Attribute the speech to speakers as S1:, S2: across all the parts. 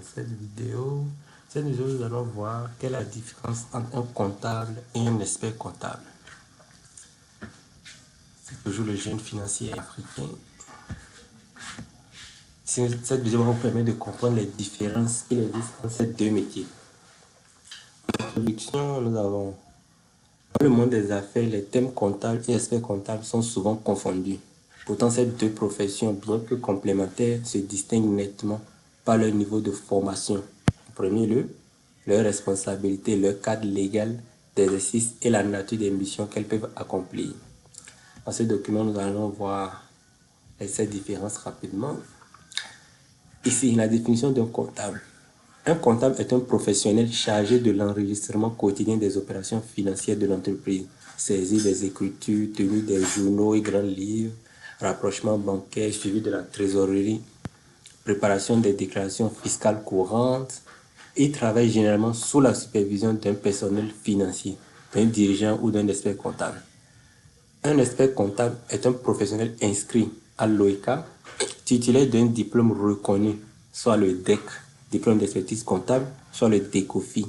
S1: Cette vidéo, nous allons voir quelle est la différence entre un comptable et un expert comptable. C'est toujours le jeune financier africain. Cette vidéo va vous permettre de comprendre les différences qu'il existe entre ces deux métiers. En introduction, nous avons dans le monde des affaires, les thèmes comptables et experts comptables sont souvent confondus. Pourtant, ces deux professions, bien que complémentaires, se distinguent nettement par leur niveau de formation. En premier lieu, leurs responsabilités, leur cadre légal d'exercice et la nature des missions qu'elles peuvent accomplir. Dans ce document, nous allons voir ces différences rapidement. Ici, la définition d'un comptable. Un comptable est un professionnel chargé de l'enregistrement quotidien des opérations financières de l'entreprise, saisie des écritures, tenue des journaux et grands livres, rapprochement bancaire, suivi de la trésorerie, préparation des déclarations fiscales courantes. Il travaille généralement sous la supervision d'un personnel financier, d'un dirigeant ou d'un expert comptable. Un expert comptable est un professionnel inscrit à l'OECA, titulaire d'un diplôme reconnu, soit le DEC, diplôme d'expertise comptable, soit le DECOFI,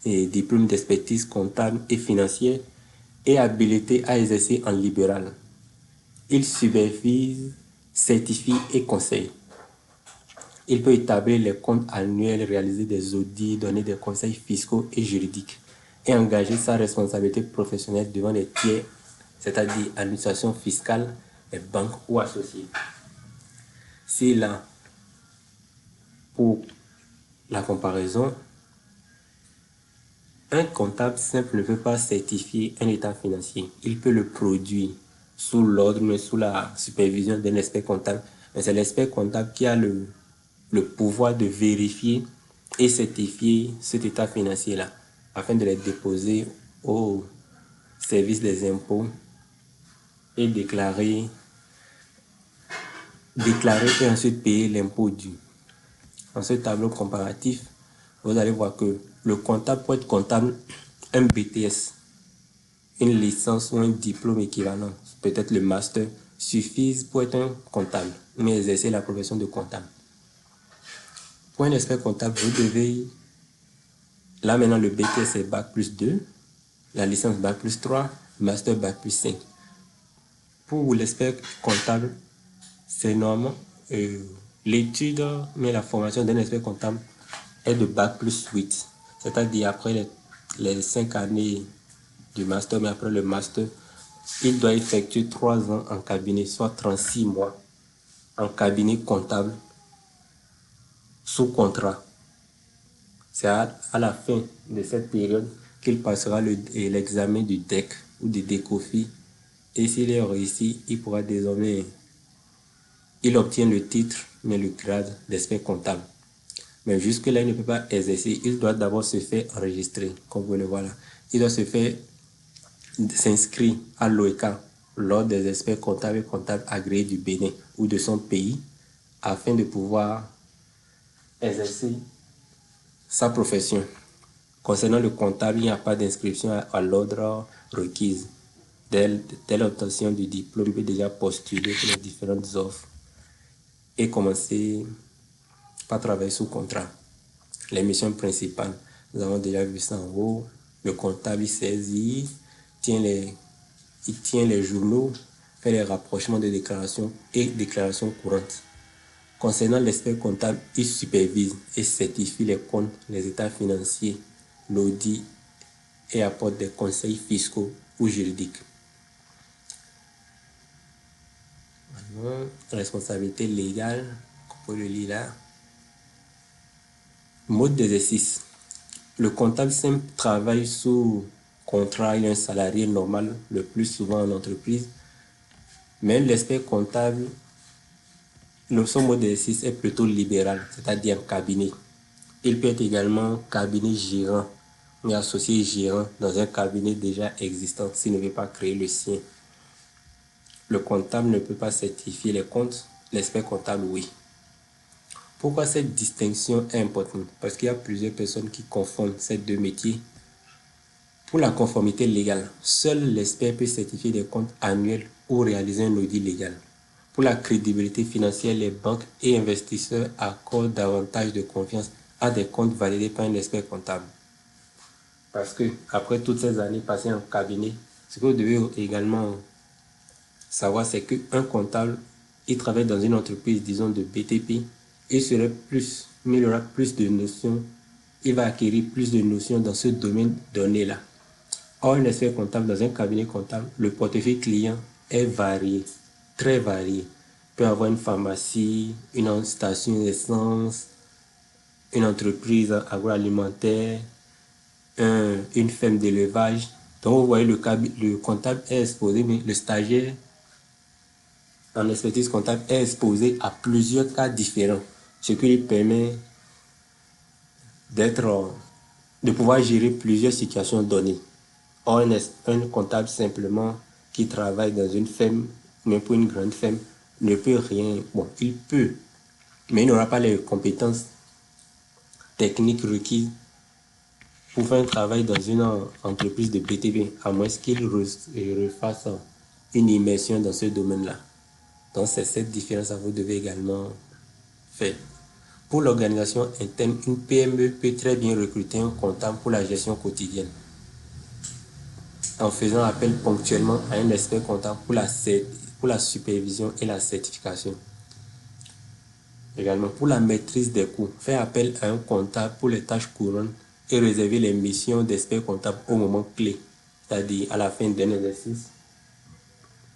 S1: diplôme d'expertise comptable et financière, et habilité à exercer en libéral. Il supervise, certifie et conseille. Il peut établir les comptes annuels, réaliser des audits, donner des conseils fiscaux et juridiques, et engager sa responsabilité professionnelle devant les tiers, c'est-à-dire administration fiscale, les banques ou associés. C'est là, pour la comparaison, un comptable simple ne peut pas certifier un état financier. Il peut le produire sous l'ordre, mais sous la supervision d'un expert comptable. Mais c'est l'expert comptable qui a le pouvoir de vérifier et certifier cet état financier-là, afin de les déposer au service des impôts et déclarer et ensuite payer l'impôt dû. Dans ce tableau comparatif, vous allez voir que le comptable, pour être comptable, un BTS, une licence ou un diplôme équivalent, peut-être le master, suffisent pour être un comptable, mais exercer la profession de comptable. Pour un expert comptable, vous devez, là maintenant le BTS est Bac plus 2, la licence Bac plus 3, master Bac plus 5. Pour l'expert comptable, c'est normal. L'étude, mais la formation d'un expert comptable est de Bac plus 8. C'est-à-dire après les 5 années du master, mais après le master, il doit effectuer 3 ans en cabinet, soit 36 mois en cabinet comptable sous contrat. C'est à la fin de cette période qu'il passera l'examen du DEC ou du DECOFI. Et s'il est réussi, il pourra désormais, il obtient le titre, mais le grade d'expert comptable. Mais jusque-là, il ne peut pas exercer. Il doit d'abord se faire enregistrer, comme vous le voyez là. Il doit se faire s'inscrire à l'OECA, l'ordre des experts comptables et comptables agréés du Bénin ou de son pays, afin de pouvoir exercer sa profession. Concernant le comptable, il n'y a pas d'inscription à l'ordre requise. Dès l'obtention du diplôme, il peut déjà postuler pour les différentes offres et commencer par travailler sous contrat. Les missions principales, nous avons déjà vu ça en haut. Le comptable, il saisit, il tient les journaux, fait les rapprochements de déclarations et déclarations courantes. Concernant l'expert comptable, il supervise et certifie les comptes, les états financiers, l'audit et apporte des conseils fiscaux ou juridiques. Responsabilité légale, on peut le lire là. Mode d'exercice. Le comptable simple travaille sous contrat, il est un salarié normal, le plus souvent en entreprise. Mais l'expert comptable, son mode d'exercice est plutôt libéral, c'est-à-dire cabinet. Il peut être également cabinet gérant, mais associé gérant dans un cabinet déjà existant s'il ne veut pas créer le sien. Le comptable ne peut pas certifier les comptes, l'expert comptable, oui. Pourquoi cette distinction est importante? Parce qu'il y a plusieurs personnes qui confondent ces deux métiers. Pour la conformité légale, seul l'expert peut certifier des comptes annuels ou réaliser un audit légal. Pour la crédibilité financière, les banques et investisseurs accordent davantage de confiance à des comptes validés par un expert comptable. Parce que après toutes ces années passées en cabinet, ce que vous devez également savoir, c'est qu'un comptable, il travaille dans une entreprise, disons, de BTP, mais il aura plus de notions, il va acquérir plus de notions dans ce domaine donné-là. Or, un expert comptable dans un cabinet comptable, le portefeuille client est varié, très varié. Il peut avoir une pharmacie, une station d'essence, une entreprise agroalimentaire, une ferme d'élevage. Donc, vous voyez, le comptable est exposé, mais le stagiaire en expertise comptable est exposé à plusieurs cas différents, ce qui lui permet de pouvoir gérer plusieurs situations données. Or, un comptable simplement qui travaille dans une ferme, même pour une grande ferme, ne peut rien. Bon, il peut, mais il n'aura pas les compétences techniques requises pour faire un travail dans une entreprise de BTP, à moins qu'il refasse une immersion dans ce domaine-là. Donc, c'est cette différence que vous devez également faire. Pour l'organisation interne, une PME peut très bien recruter un comptable pour la gestion quotidienne, en faisant appel ponctuellement à un expert comptable pour la supervision et la certification. Également, pour la maîtrise des coûts, faire appel à un comptable pour les tâches courantes et réserver les missions d'expert comptable au moment clé, c'est-à-dire à la fin d'un exercice,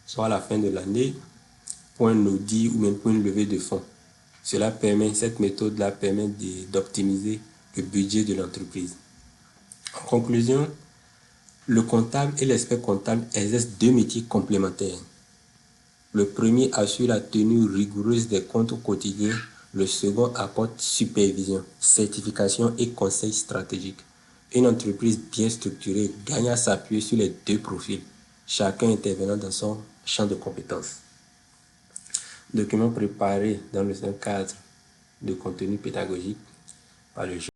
S1: soit à la fin de l'année, pour un audit ou même pour une levée de fonds. Cette méthode-là permet d'optimiser le budget de l'entreprise. En conclusion, le comptable et l'expert comptable exercent deux métiers complémentaires. Le premier assure la tenue rigoureuse des comptes quotidiens. Le second apporte supervision, certification et conseil stratégique. Une entreprise bien structurée gagne à s'appuyer sur les deux profils, chacun intervenant dans son champ de compétences. Document préparé dans le cadre de contenu pédagogique par le